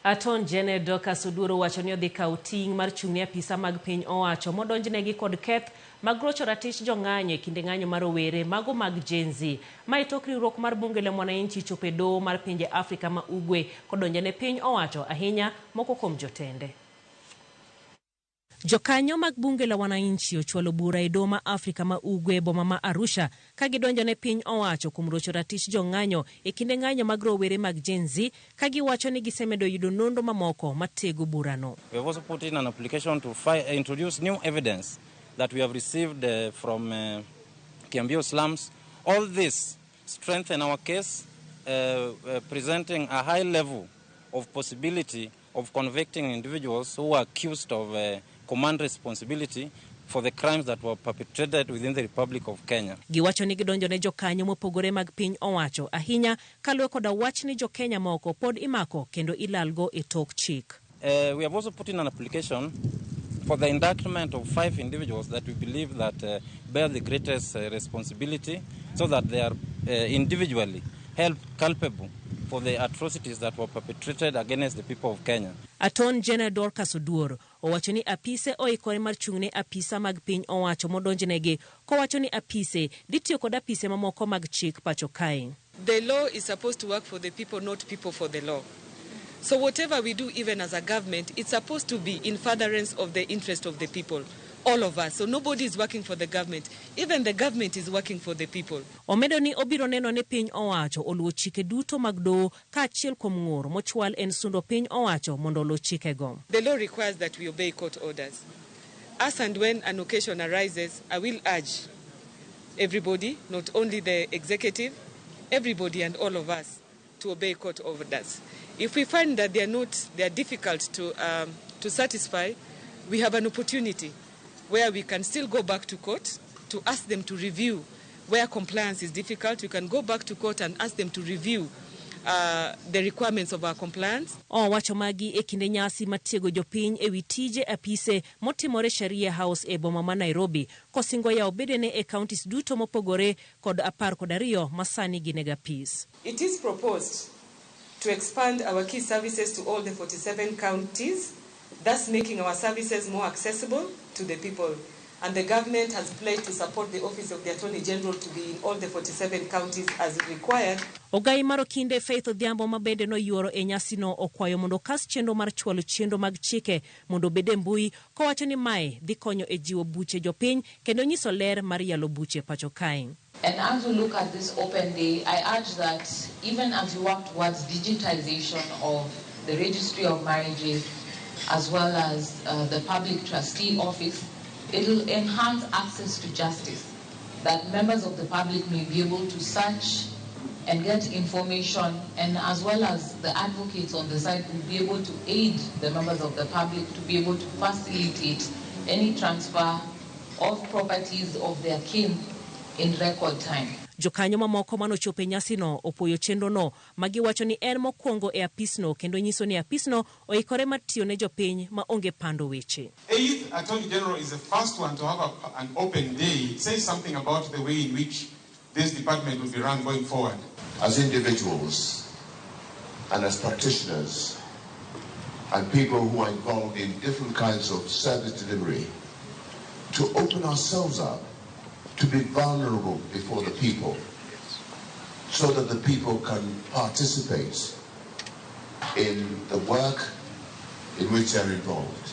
Modonjnegi Dorcas Oduor wacho ni odhi kawo ting' mar chung'ne apisa mag piny owacho modonjnegi kod keth mag rocho ratich jong'anyo e kinde ng'anyo mar rowere mago mag Gen Z. Mae tok riwruok mar bunge la mwananchi chopo e doho mar pinje Afrika ma Ugwe kodonjone piny owacho ahinya moko kuom jotende. Jokanyo mag bunge la wananchi ochwalo bura e doho ma Afrika ma Ugwe boma ma Arusha ka gidonjone piny owacho kuom rocho ratich jong'anyo e kinde ng'anyo mag rowere mag Gen Z ka giwacho ni gisemedo yudo nonro mamoko matego burano. We have also put in an application to introduce new evidence that we have received from Kiambio slums. All this strengthen our case, presenting a high level of possibility of convicting individuals who are accused of command responsibility for the crimes that were perpetrated within the Republic of Kenya. Giwacho ni gidonjone jokanyo mopogore mag piny owacho ahinya kaluwe koda wach ni jokenya moko pod imako kendo ilalgo e tok chik. We have also put in an application for the indictment of 5 individuals that we believe that bear the greatest responsibility, so that they are individually held culpable for the atrocities that were perpetrated against the people of Kenya. Attorney General Dorcas Oduor owacho ni apise oikore mar chung'ne apisa mag piny owacho modonjnegi kowacho ni apise ditiyo kod apise mamoko mag chik pacho kae. The law is supposed to work for the people, not people for the law. So whatever we do, even as a government, it's supposed to be in furtherance of the interest of the people, all of us. So nobody is working for the government. Even the government is working for the people. Omedo ni obiro neno ne piny owacho oluwo chike duto mag doho ka achiel kuom ng'ur mochwal en sundo piny owacho mondo oluw chikego. The law requires that we obey court orders. As and when an occasion arises, I will urge everybody, not only the executive, everybody and all of us, to obey court orders. If we find that they are difficult to satisfy, we have an opportunity where we can still go back to court to ask them to review. Where compliance is difficult, we can go back to court and ask them to review the requirements of our compliance. Owacho magi e kinde nyasi matiego jopiny e wi tije apise motimore Sharia House e boma ma Nairobi kosingo ya obedene e counties duto mopogore kod 12 masani ginega peace. It is proposed to expand our key services to all the 47 counties, thus making our services more accessible to the people. And the government has pledged to support the Office of the Attorney General to be in all the 47 counties as required. Ogai maro kinde Faith Odhiambo mabende no yuoro e nyasi no okwayo mondo kas chenro mar chwalo chenro mag chike mondo bede mbui kowacho ni mae dhi konyo e jiwo buche jopiny kendo nyiso ler mar yalo buche pacho kae. And as we look at this open day, I urge that even as we work towards digitization of the registry of marriages as well as the public trustee office, it will enhance access to justice, that members of the public may be able to search and get information, and as well as the advocates on the side will be able to aid the members of the public to be able to facilitate any transfer of properties of their kin in record time. Jokanyo mamoko manochopo e nyasi no opoyo chenro no magiwacho ni en mokwongo e apisno kendo nyiso ni apisno oikore mar tiyo ne jopiny ma onge pando weche. Eighth Attorney General is the first one to have an open day. It says something about the way in which this department will be run going forward. As individuals and as practitioners and people who are involved in different kinds of service delivery, to open ourselves up, to be vulnerable before the people, so that the people can participate in the work in which they're involved.